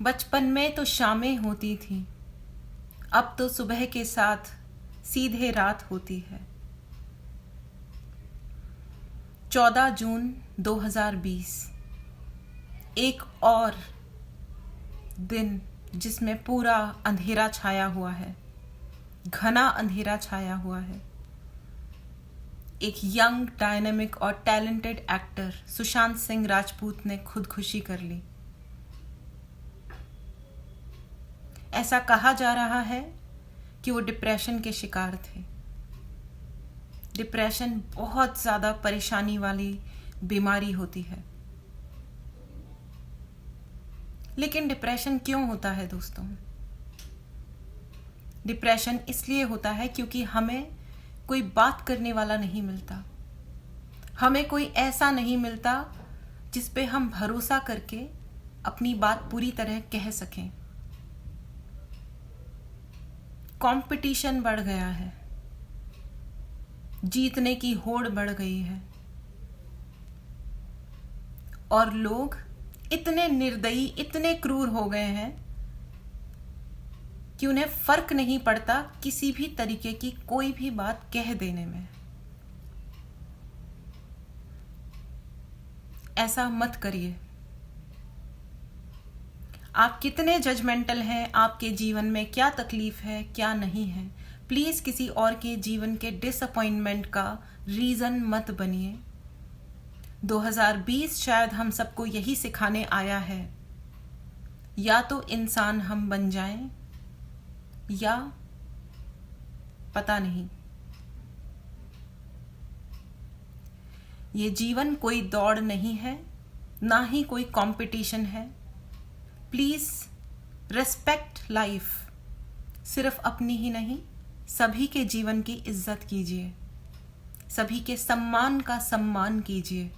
बचपन में तो शामें होती थी, अब तो सुबह के साथ सीधे रात होती है। 14 जून 2020, एक और दिन जिसमें पूरा अंधेरा छाया हुआ है, घना अंधेरा छाया हुआ है। एक यंग, डायनेमिक और टैलेंटेड एक्टर सुशांत सिंह राजपूत ने खुदकुशी कर ली। ऐसा कहा जा रहा है कि वो डिप्रेशन के शिकार थे। डिप्रेशन बहुत ज़्यादा परेशानी वाली बीमारी होती है। लेकिन डिप्रेशन क्यों होता है दोस्तों? डिप्रेशन इसलिए होता है क्योंकि हमें कोई बात करने वाला नहीं मिलता। हमें कोई ऐसा नहीं मिलता जिस पे हम भरोसा करके अपनी बात पूरी तरह कह सकें। कंपटीशन बढ़ गया है, जीतने की होड़ बढ़ गई है और लोग इतने निर्दयी, इतने क्रूर हो गए हैं कि उन्हें फर्क नहीं पड़ता किसी भी तरीके की कोई भी बात कह देने में। ऐसा मत करिए। आप कितने जजमेंटल हैं, आपके जीवन में क्या तकलीफ है, क्या नहीं है, प्लीज किसी और के जीवन के डिसअपॉइंटमेंट का रीजन मत बनिए। 2020 शायद हम सबको यही सिखाने आया है, या तो इंसान हम बन जाएं या पता नहीं। ये जीवन कोई दौड़ नहीं है, ना ही कोई कंपटीशन है। Please respect life. सिर्फ अपनी ही नहीं, सभी के जीवन की इज्जत कीजिए, सभी के सम्मान का सम्मान कीजिए।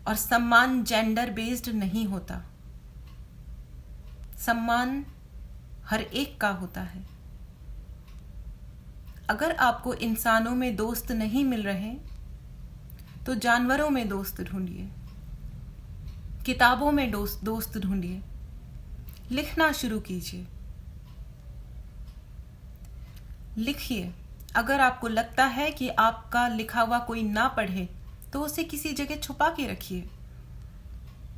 और सम्मान जेंडर बेस्ड नहीं होता, सम्मान हर एक का होता है। अगर आपको इंसानों में दोस्त नहीं मिल रहे तो जानवरों में दोस्त ढूंढिए, किताबों में दोस्त ढूंढिए, लिखना शुरू कीजिए, लिखिए। अगर आपको लगता है कि आपका लिखा हुआ कोई ना पढ़े तो उसे किसी जगह छुपा के रखिए।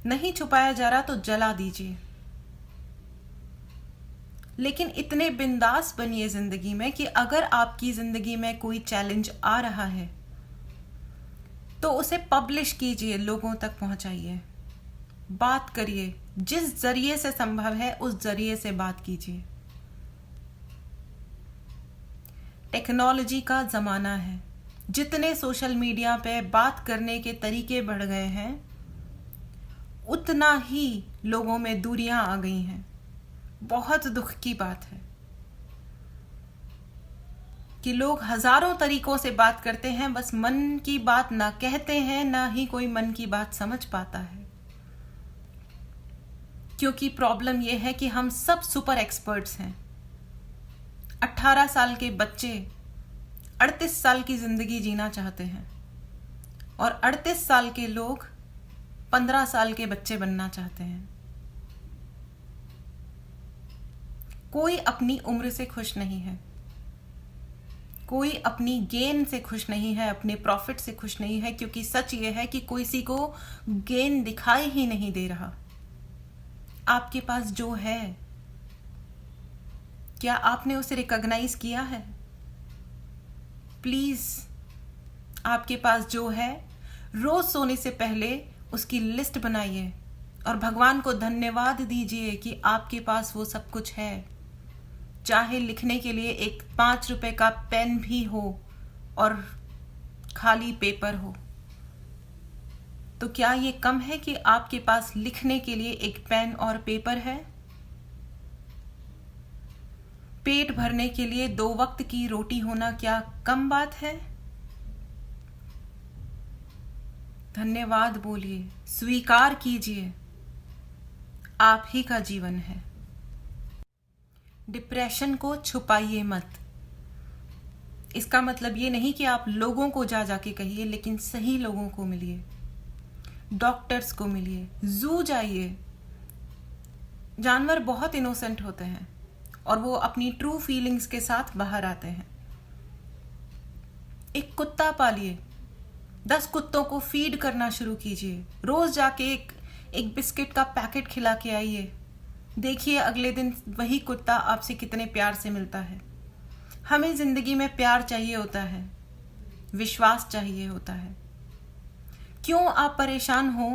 नहीं छुपाया जा रहा तो जला दीजिए। लेकिन इतने बिंदास बनिए जिंदगी में कि अगर आपकी जिंदगी में कोई चैलेंज आ रहा है तो उसे पब्लिश कीजिए, लोगों तक पहुंचाइए, बात करिए। जिस जरिए से संभव है उस जरिए से बात कीजिए। टेक्नोलॉजी का जमाना है, जितने सोशल मीडिया पे बात करने के तरीके बढ़ गए हैं उतना ही लोगों में दूरियां आ गई हैं। बहुत दुख की बात है कि लोग हजारों तरीकों से बात करते हैं, बस मन की बात ना कहते हैं, ना ही कोई मन की बात समझ पाता है। क्योंकि प्रॉब्लम यह है कि हम सब सुपर एक्सपर्ट्स हैं। 18 साल के बच्चे 38 साल की जिंदगी जीना चाहते हैं और 38 साल के लोग 15 साल के बच्चे बनना चाहते हैं। कोई अपनी उम्र से खुश नहीं है, कोई अपनी गेन से खुश नहीं है, अपने प्रॉफिट से खुश नहीं है, क्योंकि सच ये है कि किसी को गेन दिखाई ही नहीं दे रहा। आपके पास जो है, क्या आपने उसे रिकॉग्नाइज किया है? प्लीज, आपके पास जो है रोज सोने से पहले उसकी लिस्ट बनाइए और भगवान को धन्यवाद दीजिए कि आपके पास वो सब कुछ है। चाहे लिखने के लिए एक 5 रुपए का पेन भी हो और खाली पेपर हो, तो क्या ये कम है कि आपके पास लिखने के लिए एक पेन और पेपर है? पेट भरने के लिए 2 वक्त की रोटी होना क्या कम बात है? धन्यवाद बोलिए, स्वीकार कीजिए, आप ही का जीवन है। डिप्रेशन को छुपाइए मत। इसका मतलब ये नहीं कि आप लोगों को जाके कहिए, लेकिन सही लोगों को मिलिए, डॉक्टर्स को मिलिए, जू जाइए, जानवर बहुत इनोसेंट होते हैं और वो अपनी ट्रू फीलिंग्स के साथ बाहर आते हैं। एक कुत्ता पालिए, 10 कुत्तों को फीड करना शुरू कीजिए। रोज जाके एक बिस्किट का पैकेट खिला के आइए। देखिए अगले दिन वही कुत्ता आपसे कितने प्यार से मिलता है। हमें जिंदगी में प्यार चाहिए होता है, विश्वास चाहिए होता है। क्यों आप परेशान हो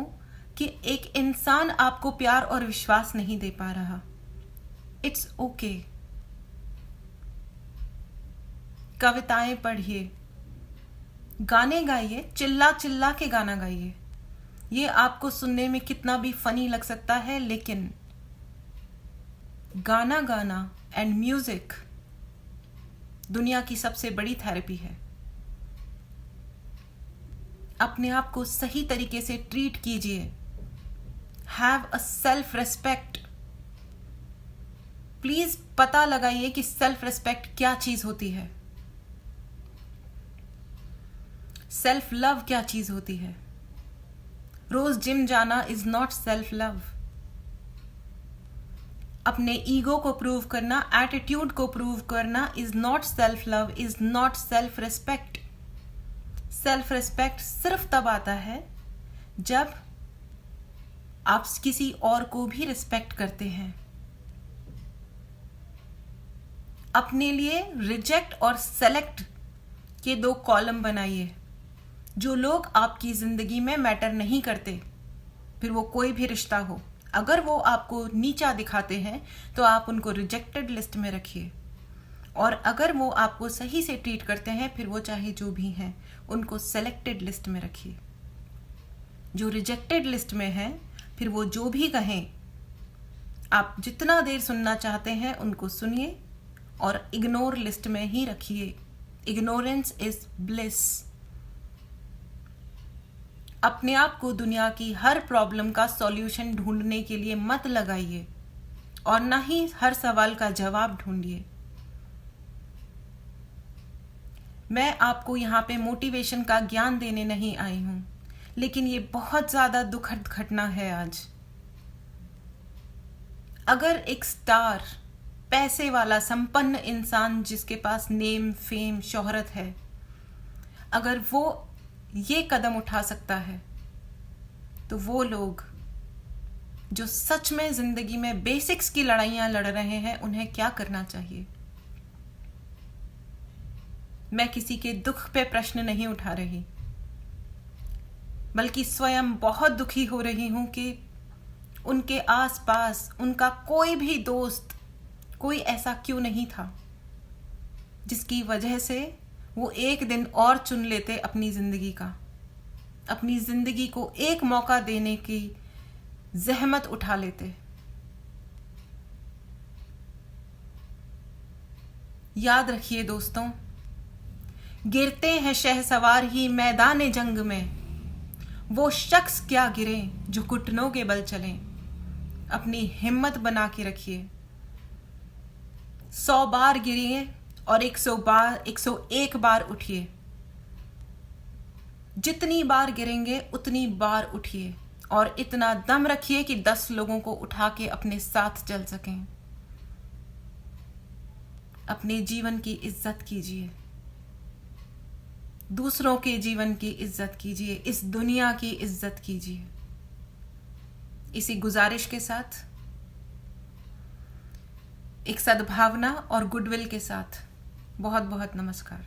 कि एक इंसान आपको प्यार और विश्वास नहीं दे पा रहा? It's okay. कविताएं पढ़िए, गाने गाइए, चिल्ला चिल्ला के गाना गाइए। ये आपको सुनने में कितना भी फनी लग सकता है, लेकिन गाना गाना एंड म्यूजिक दुनिया की सबसे बड़ी थेरेपी है। अपने आप को सही तरीके से ट्रीट कीजिए। Have a self respect. Please पता लगाइए कि सेल्फ रेस्पेक्ट क्या चीज होती है, सेल्फ लव क्या चीज होती है। रोज जिम जाना इज नॉट सेल्फ लव। अपने ईगो को प्रूव करना, एटीट्यूड को प्रूव करना is not self love, is not self respect. Self respect सिर्फ तब आता है जब आप किसी और को भी रिस्पेक्ट करते हैं। अपने लिए रिजेक्ट और सेलेक्ट के 2 कॉलम बनाइए। जो लोग आपकी जिंदगी में मैटर नहीं करते, फिर वो कोई भी रिश्ता हो, अगर वो आपको नीचा दिखाते हैं तो आप उनको रिजेक्टेड लिस्ट में रखिए। और अगर वो आपको सही से ट्रीट करते हैं, फिर वो चाहे जो भी हैं, उनको सेलेक्टेड लिस्ट में रखिए। जो रिजेक्टेड लिस्ट में हैं, फिर वो जो भी कहें, आप जितना देर सुनना चाहते हैं उनको सुनिए और इग्नोर लिस्ट में ही रखिए। Ignorance is bliss. अपने आप को दुनिया की हर प्रॉब्लम का सॉल्यूशन ढूंढने के लिए मत लगाइए और ना ही हर सवाल का जवाब ढूंढिए। मैं आपको यहाँ पे मोटिवेशन का ज्ञान देने नहीं आई हूं, लेकिन ये बहुत ज्यादा दुखद घटना है आज। अगर एक स्टार, पैसे वाला, संपन्न इंसान जिसके पास नेम, फेम, शोहरत है, अगर वो ये कदम उठा सकता है, तो वो लोग जो सच में जिंदगी में बेसिक्स की लड़ाइयां लड़ रहे हैं, उन्हें क्या करना चाहिए? मैं किसी के दुख पे प्रश्न नहीं उठा रही, बल्कि स्वयं बहुत दुखी हो रही हूं कि उनके आसपास उनका कोई भी दोस्त, कोई ऐसा क्यों नहीं था जिसकी वजह से वो एक दिन और चुन लेते अपनी जिंदगी का, अपनी जिंदगी को एक मौका देने की जहमत उठा लेते। याद रखिए दोस्तों, गिरते हैं शहसवार ही मैदान जंग में, वो शख्स क्या गिरे जो घुटनों के बल चलें। अपनी हिम्मत बना के रखिए। 100 बार गिरिए और 101 बार उठिए। जितनी बार गिरेंगे उतनी बार उठिए और इतना दम रखिए कि 10 लोगों को उठा के अपने साथ चल सकें। अपने जीवन की इज्जत कीजिए, दूसरों के जीवन की इज्जत कीजिए, इस दुनिया की इज्जत कीजिए। इसी गुजारिश के साथ, एक सद्भावना और गुडविल के साथ, बहुत बहुत नमस्कार।